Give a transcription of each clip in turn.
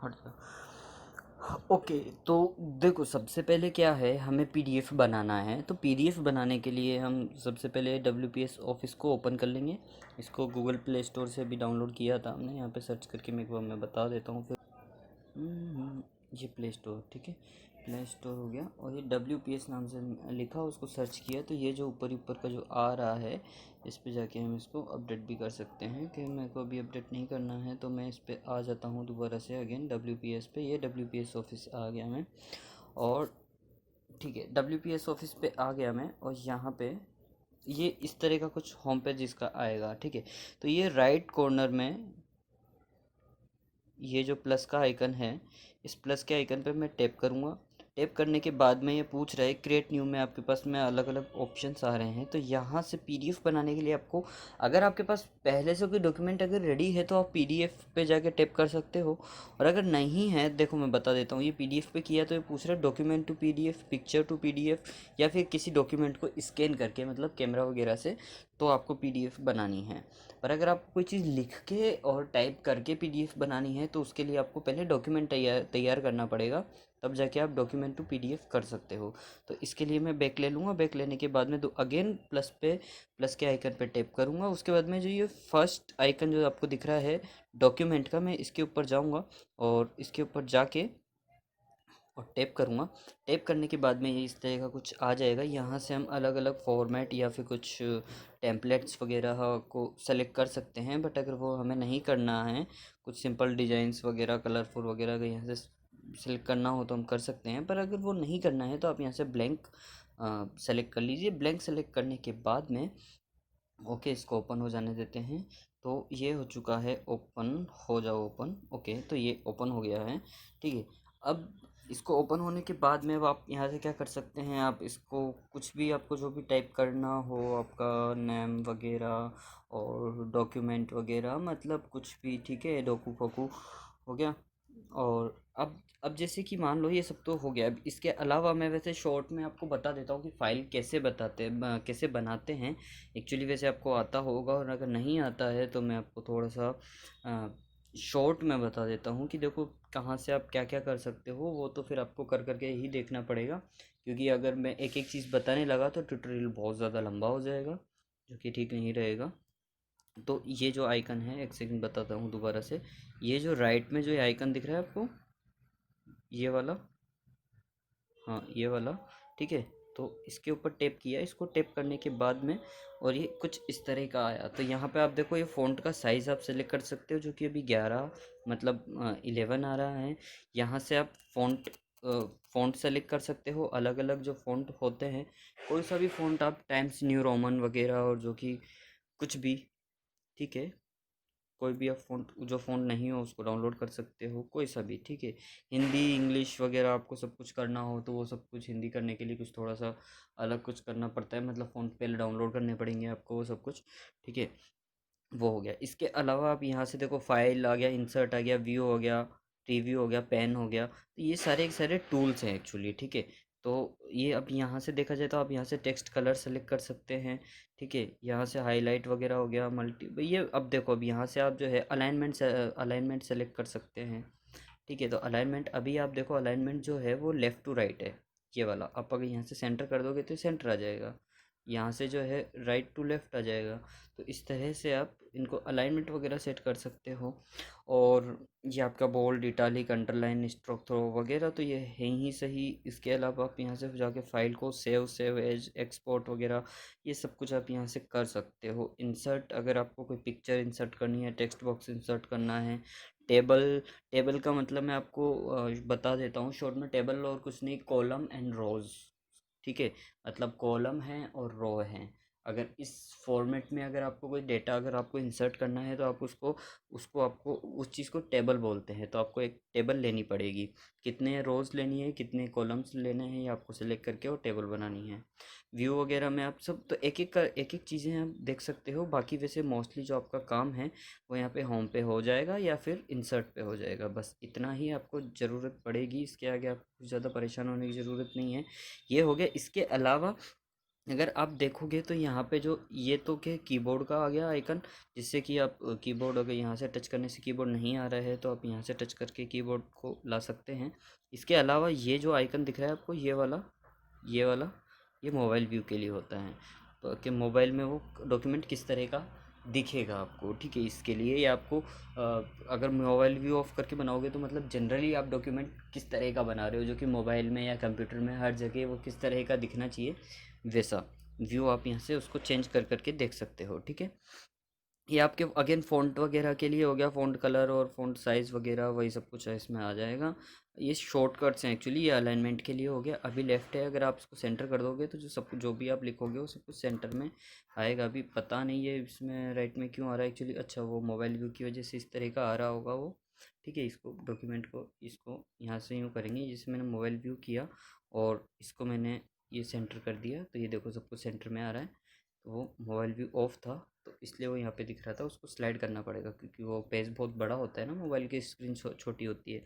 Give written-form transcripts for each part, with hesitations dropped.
हट जा। ओके, तो देखो सबसे पहले क्या है, हमें पीडीएफ बनाना है। तो पीडीएफ बनाने के लिए हम सबसे पहले डब्ल्यूपीएस ऑफिस को ओपन कर लेंगे। इसको गूगल प्ले स्टोर से भी डाउनलोड किया था हमने, यहाँ पे सर्च करके मैं एक बार मैं बता देता हूँ फिर। ये प्ले स्टोर, ठीक है, प्ले स्टोर हो गया। और ये डब्ल्यू पी एस नाम से लिखा, उसको सर्च किया तो ये जो ऊपर ऊपर का जो आ रहा है, इस पे जाके हम इसको अपडेट भी कर सकते हैं। कि मेरे को अभी अपडेट नहीं करना है तो मैं इस पे आ जाता हूँ दोबारा से अगेन डब्ल्यू पी एस पे। ये डब्ल्यू पी एस ऑफिस आ गया मैं, और ठीक है, डब्ल्यू पी एस ऑफिस पे आ गया मैं। और यहाँ पे ये इस तरह का कुछ होम पेज इसका आएगा, ठीक है। तो ये राइट कॉर्नर में ये जो प्लस का आइकन है, इस प्लस के आइकन पे मैं टैप करूँगा। टैप करने के बाद में ये पूछ रहा है क्रिएट न्यू में, आपके पास में अलग अलग ऑप्शंस आ रहे हैं। तो यहाँ से पीडीएफ बनाने के लिए आपको, अगर आपके पास पहले से कोई डॉक्यूमेंट अगर रेडी है तो आप पीडीएफ पे जाके टैप कर सकते हो। और अगर नहीं है, देखो मैं बता देता हूँ, ये पीडीएफ पे किया तो ये पूछ रहा है document to PDF, picture to PDF, या फिर किसी डॉक्यूमेंट को स्कैन करके, मतलब कैमरा वगैरह से, तो आपको पीडीएफ बनानी है। पर अगर आपको कोई चीज़ लिख के और टाइप करके पीडीएफ बनानी है तो उसके लिए आपको पहले डॉक्यूमेंट तैयार तैयार करना पड़ेगा, तब जाके आप डॉक्यूमेंट टू पीडीएफ कर सकते हो। तो इसके लिए मैं बैक ले लूँगा। बैक लेने के बाद में दो अगेन प्लस पे, प्लस के आइकन पे टैप करूँगा। उसके बाद में जो ये फर्स्ट आइकन जो आपको दिख रहा है डॉक्यूमेंट का, मैं इसके ऊपर जाऊँगा और इसके ऊपर जाके और टैप करूँगा। टैप करने के बाद में ये इस तरह का कुछ आ जाएगा। यहाँ से हम अलग अलग फॉर्मेट या फिर कुछ टेम्पलेट्स वगैरह को सेलेक्ट कर सकते हैं। बट अगर वो हमें नहीं करना है, कुछ सिंपल डिजाइंस वगैरह कलरफुल वगैरह का यहाँ से सेलेक्ट करना हो तो हम कर सकते हैं। पर अगर वो नहीं करना है तो आप यहाँ से ब्लैंक सेलेक्ट कर लीजिए। ब्लैंक सेलेक्ट करने के बाद में ओके, इसको ओपन हो जाने देते हैं। तो ये हो चुका है ओपन, हो जाओ ओपन। ओके, तो ये ओपन हो गया है, ठीक है। अब इसको ओपन होने के बाद में अब आप यहाँ से क्या कर सकते हैं, आप इसको कुछ भी, आपको जो भी टाइप करना हो, आपका नेम वगैरह और डॉक्यूमेंट वगैरह, मतलब कुछ भी, ठीक है, डोकू फोकू हो गया। और अब जैसे कि मान लो ये सब तो हो गया। अब इसके अलावा मैं वैसे शॉर्ट में आपको बता देता हूँ कि फ़ाइल कैसे कैसे बनाते हैं। एक्चुअली वैसे आपको आता होगा, और अगर नहीं आता है तो मैं आपको थोड़ा सा शॉर्ट में बता देता हूँ कि देखो कहाँ से आप क्या क्या कर सकते हो। वो तो फिर आपको कर करके ही देखना पड़ेगा, क्योंकि अगर मैं एक एक चीज़ बताने लगा तो ट्यूटोरियल बहुत ज़्यादा लंबा हो जाएगा, जो कि ठीक नहीं रहेगा। तो ये जो आइकन है, एक सेकंड बताता हूँ दोबारा से। ये जो राइट में जो ये आइकन दिख रहा है आपको, ये वाला, हाँ ये वाला, ठीक है। तो इसके ऊपर टैप किया, इसको टैप करने के बाद में, और ये कुछ इस तरह का आया। तो यहाँ पे आप देखो ये फ़ॉन्ट का साइज़ आप सेलेक्ट कर सकते हो, जो कि अभी 11, मतलब 11 आ रहा है। यहाँ से आप फ़ॉन्ट सेलेक्ट कर सकते हो, अलग अलग जो फ़ॉन्ट होते हैं, कोई सा भी फ़ॉन्ट आप, टाइम्स न्यू रोमन वगैरह, और जो कि कुछ भी, ठीक है, कोई भी आप फ़ॉन्ट, जो फ़ॉन्ट नहीं हो उसको डाउनलोड कर सकते हो, कोई सा भी, ठीक है। हिंदी इंग्लिश वगैरह आपको सब कुछ करना हो तो वो सब कुछ, हिंदी करने के लिए कुछ थोड़ा सा अलग कुछ करना पड़ता है, मतलब फ़ॉन्ट पहले डाउनलोड करने पड़ेंगे आपको वो सब कुछ, ठीक है। वो हो गया। इसके अलावा आप यहाँ से देखो फाइल आ गया, इंसर्ट आ गया, व्यू हो गया, प्रीव्यू हो गया, पेन हो गया। तो ये सारे के सारे टूल्स हैं एक्चुअली, ठीक है। तो ये अब यहाँ से देखा जाए तो आप यहाँ से टेक्स्ट कलर सेलेक्ट कर सकते हैं, ठीक है। यहाँ से हाईलाइट वगैरह हो गया, मल्टी, ये अब देखो, अब यहाँ से आप जो है अलाइनमेंट सेलेक्ट कर सकते हैं, ठीक है। तो अलाइनमेंट अभी आप देखो, अलाइनमेंट जो है वो लेफ़्ट टू राइट है, ये वाला। आप अगर यहाँ से सेंटर कर दोगे तो सेंटर आ जाएगा, यहाँ से जो है राइट टू लेफ़्ट आ जाएगा। तो इस तरह से आप इनको अलाइनमेंट वगैरह सेट कर सकते हो। और ये आपका bold, italic, underline, strikethrough वगैरह तो ये है ही सही। इसके अलावा आप यहाँ से जाके फाइल को सेव एज, एक्सपोर्ट वगैरह, ये सब कुछ आप यहाँ से कर सकते हो। इंसर्ट, अगर आपको कोई पिक्चर इंसर्ट करनी है, टेक्स्ट बॉक्स इंसर्ट करना है, टेबल, टेबल का मतलब मैं आपको बता देता हूँ शॉर्ट में। टेबल और कुछ नहीं, कॉलम एंड रोज, ठीक है। मतलब कॉलम है और रो है। अगर इस फॉर्मेट में अगर आपको कोई डेटा अगर आपको इंसर्ट करना है तो आप उसको उसको आपको उस चीज़ को टेबल बोलते हैं। तो आपको एक टेबल लेनी पड़ेगी, कितने रोज़ लेनी है, कितने कॉलम्स लेने हैं, ये आपको सेलेक्ट करके और टेबल बनानी है। व्यू वगैरह में आप सब तो एक एक चीज़ें आप देख सकते हो। बाकी वैसे मोस्टली जो आपका काम है वो यहाँ पे होम पे हो जाएगा या फिर इंसर्ट पे हो जाएगा। बस इतना ही आपको ज़रूरत पड़ेगी, इसके आगे आपको ज़्यादा परेशान होने की ज़रूरत नहीं है। ये हो गया। इसके अलावा अगर आप देखोगे तो यहाँ पे जो ये तो के कीबोर्ड का आ गया आइकन, जिससे कि आप कीबोर्ड अगर यहाँ से टच करने से कीबोर्ड नहीं आ रहा है तो आप यहाँ से टच करके कीबोर्ड को ला सकते हैं। इसके अलावा ये जो आइकन दिख रहा है आपको, ये वाला ये मोबाइल व्यू के लिए होता है। तो कि मोबाइल में वो डॉक्यूमेंट किस तरह का दिखेगा आपको, ठीक है। इसके लिए ये आपको अगर मोबाइल व्यू ऑफ करके बनाओगे तो मतलब जनरली आप डॉक्यूमेंट किस तरह का बना रहे हो, जो कि मोबाइल में या कंप्यूटर में हर जगह वो किस तरह का दिखना चाहिए, वैसा व्यू आप यहाँ से उसको चेंज कर करके देख सकते हो, ठीक है। ये आपके अगेन फ़ॉन्ट वगैरह के लिए हो गया, फ़ॉन्ट कलर और फ़ॉन्ट साइज़ वगैरह वही सब कुछ है इसमें आ जाएगा। ये शॉर्टकट्स हैं एक्चुअली, ये अलाइनमेंट के लिए हो गया। अभी लेफ़्ट है, अगर आप इसको सेंटर कर दोगे तो जो भी आप लिखोगे वो सब कुछ सेंटर में आएगा। अभी पता नहीं है इसमें राइट में क्यों आ रहा है एक्चुअली, अच्छा वो मोबाइल व्यू की वजह से इस तरह का आ रहा होगा वो, ठीक है। इसको डॉक्यूमेंट को इसको यहाँ से यूँ करेंगे, जैसे मैंने मोबाइल व्यू किया और इसको मैंने ये सेंटर कर दिया तो ये देखो सब कुछ सेंटर में आ रहा है। तो वो मोबाइल व्यू ऑफ था तो इसलिए वो यहाँ पे दिख रहा था, उसको स्लाइड करना पड़ेगा क्योंकि वो पेज बहुत बड़ा होता है ना, मोबाइल की स्क्रीन छोटी होती है।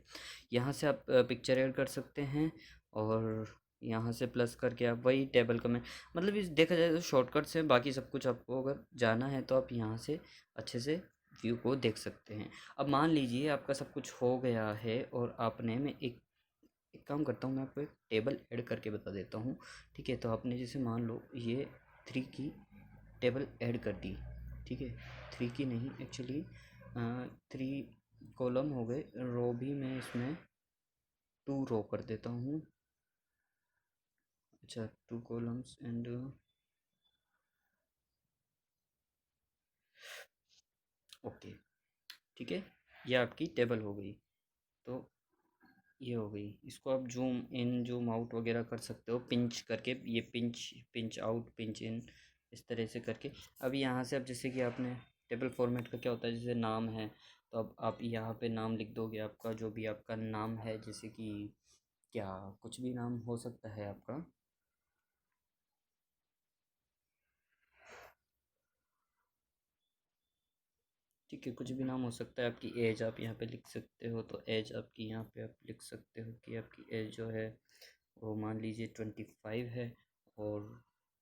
यहाँ से आप पिक्चर ऐड कर सकते हैं और यहाँ से प्लस करके आप वही टेबल का मैं मतलब इस देखा जाए तो शॉर्टकट्स हैं, बाकी सब कुछ आपको अगर जाना है तो आप यहाँ से अच्छे से व्यू को देख सकते हैं। अब मान लीजिए आपका सब कुछ हो गया है और आपने मैं एक एक काम करता हूँ, मैं आपको एक टेबल ऐड करके बता देता हूँ, ठीक है। तो आपने जैसे मान लो ये 3 की टेबल ऐड कर दी, ठीक है। 3 की नहीं एक्चुअली 3 कॉलम हो गए, रो भी मैं इसमें 2 रो कर देता हूँ। अच्छा 2 कॉलम्स एंड ओके, ठीक है। ये आपकी टेबल हो गई। तो ये हो गई, इसको आप जूम इन जूम आउट वगैरह कर सकते हो पिंच करके, ये पिंच पिंच आउट पिंच इन इस तरह से करके। अब यहाँ से अब जैसे कि आपने टेबल फॉर्मेट का क्या होता है, जैसे नाम है तो अब आप यहाँ पे नाम लिख दोगे, आपका जो भी आपका नाम है, जैसे कि क्या कुछ भी नाम हो सकता है आपका, ठीक है। कुछ भी नाम हो सकता है, आपकी एज आप यहाँ पे लिख सकते हो, तो एज आपकी यहाँ पे आप लिख सकते हो कि आपकी एज जो है वो मान लीजिए 25 है। और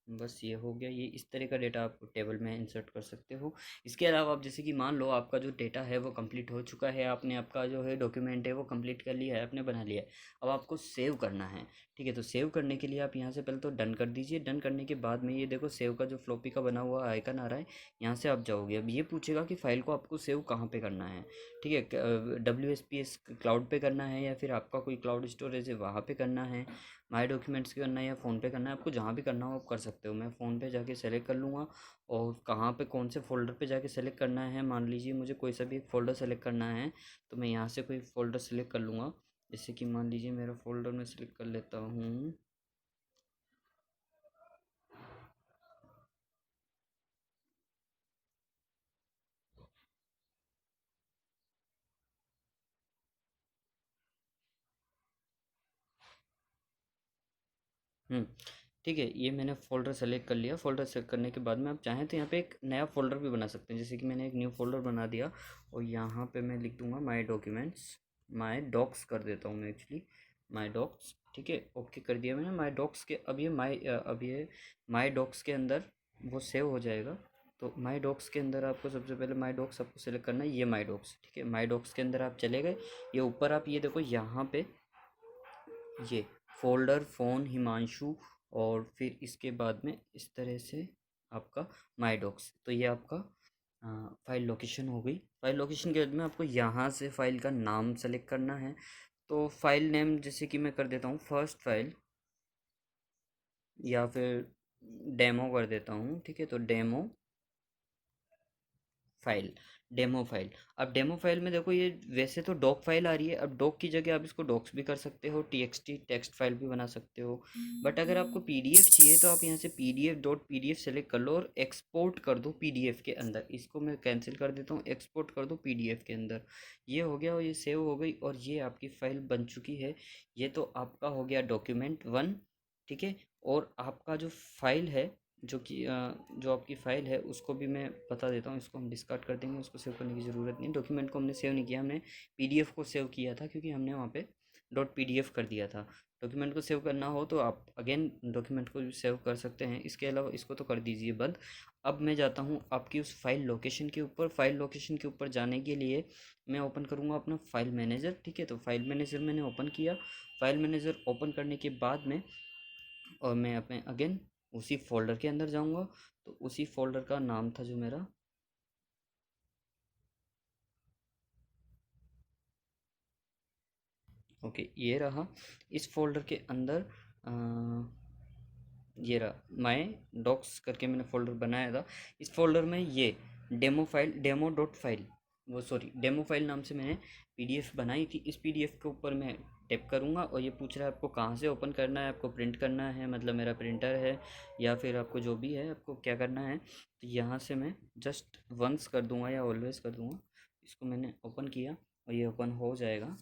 बस ये हो गया, ये इस तरह का डेटा आप टेबल में इंसर्ट कर सकते हो। इसके अलावा आप जैसे कि मान लो आपका जो डेटा है वो कंप्लीट हो चुका है, आपने आपका जो है डॉक्यूमेंट है वो कंप्लीट कर लिया है, आपने बना लिया है। अब आपको सेव करना है, ठीक है। तो सेव करने के लिए आप यहाँ से पहले तो डन कर दीजिए। डन करने के बाद में ये देखो सेव का जो फ्लॉपी का बना हुआ आइकन आ रहा है, यहाँ से आप जाओगे। अब ये पूछेगा कि फ़ाइल को आपको सेव कहाँ पे करना है, ठीक है। WSPS क्लाउड पे करना है या फिर आपका कोई क्लाउड स्टोरेज है वहाँ पे करना है, माय डॉक्यूमेंट्स के करना है या फ़ोन पे करना है। आपको जहाँ भी करना हो आप कर सकते हो। मैं फ़ोन पे जाके सेलेक्ट कर लूँगा और कहाँ पे कौन से फ़ोल्डर पे जाके सेलेक्ट करना है, मान लीजिए मुझे कोई सा भी एक फ़ोल्डर सेलेक्ट करना है तो मैं यहाँ से कोई फ़ोल्डर सेलेक्ट कर लूँगा। जैसे कि मान लीजिए मेरा फ़ोल्डर मैं सेलेक्ट कर लेता हूँ, ठीक है। ये मैंने फ़ोल्डर सेलेक्ट कर लिया। फ़ोल्डर सेलेक्ट करने के बाद में आप चाहें तो यहाँ पे एक नया फ़ोल्डर भी बना सकते हैं। जैसे कि मैंने एक न्यू फ़ोल्डर बना दिया और यहाँ पे मैं लिख दूँगा माय डॉक्यूमेंट्स, माय डॉक्स कर देता हूँ मैं एक्चुअली, माय डॉक्स, ठीक है। ओके कर दिया मैंने माय डॉक्स के। अब ये माय डॉक्स के अंदर वो सेव हो जाएगा। तो माय डॉक्स के अंदर आपको सबसे पहले माय डॉक्स आपको सेलेक्ट करना है, ये माय डॉक्स, ठीक है। माय डॉक्स के अंदर आप चले गए, ये ऊपर आप ये देखो यहाँ पे ये फ़ोल्डर फ़ोन हिमांशु और फिर इसके बाद में इस तरह से आपका माय डॉक्स, तो ये आपका फ़ाइल लोकेशन हो गई। फ़ाइल लोकेशन के बाद में आपको यहाँ से फ़ाइल का नाम सेलेक्ट करना है। तो फ़ाइल नेम जैसे कि मैं कर देता हूँ फर्स्ट फाइल या फिर डेमो कर देता हूँ, ठीक है। तो फाइल डेमो फाइल। अब डेमो फाइल में देखो ये वैसे तो डॉक फाइल आ रही है, अब डॉक की जगह आप इसको डॉक्स भी कर सकते हो, TXT टेक्स्ट फाइल भी बना सकते हो। बट अगर आपको PDF चाहिए तो आप यहाँ से PDF सेलेक्ट कर लो और एक्सपोर्ट कर दो PDF के अंदर। इसको मैं कैंसिल कर देता हूँ, एक्सपोर्ट कर दो PDF के अंदर। ये हो गया और ये सेव हो गई और ये आपकी फ़ाइल बन चुकी है। ये तो आपका हो गया डॉक्यूमेंट 1, ठीक है। और आपका जो फाइल है जो आपकी फ़ाइल है उसको भी मैं बता देता हूँ, इसको हम डिस्कार्ड कर देंगे, उसको सेव करने की ज़रूरत नहीं। डॉक्यूमेंट को हमने सेव नहीं किया, हमने PDF को सेव किया था क्योंकि हमने वहाँ पे .pdf कर दिया था। डॉक्यूमेंट को सेव करना हो तो आप अगेन डॉक्यूमेंट को सेव कर सकते हैं। इसके अलावा इसको तो कर दीजिए बंद। अब मैं जाता हूँ आपकी उस फाइल लोकेशन के ऊपर। फाइल लोकेशन के ऊपर जाने के लिए मैं ओपन करूँगा अपना फाइल मैनेजर। ठीक है, तो फाइल मैनेजर मैंने ओपन किया। फाइल मैनेजर ओपन करने के बाद में और मैं अपने अगेन उसी फोल्डर के अंदर जाऊँगा। तो उसी फोल्डर का नाम था जो मेरा, ओके ये रहा। इस फोल्डर के अंदर ये रहा माय डॉक्स करके मैंने फोल्डर बनाया था। इस फोल्डर में ये demo file, demo dot file, वो सॉरी डेमो फाइल नाम से मैंने पीडीएफ बनाई थी। इस पीडीएफ के ऊपर मैं टैप करूँगा और ये पूछ रहा है आपको कहाँ से ओपन करना है। आपको प्रिंट करना है, मतलब मेरा प्रिंटर है, या फिर आपको जो भी है आपको क्या करना है। तो यहाँ से मैं जस्ट वंस कर दूँगा या ऑलवेज कर दूँगा। इसको मैंने ओपन किया और ये ओपन हो जाएगा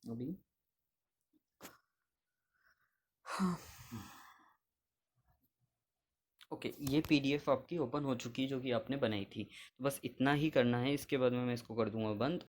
अभी। हाँ, ओके ये पीडीएफ आपकी ओपन हो चुकी है जो कि आपने बनाई थी। तो बस इतना ही करना है। इसके बाद में मैं इसको कर दूंगा बंद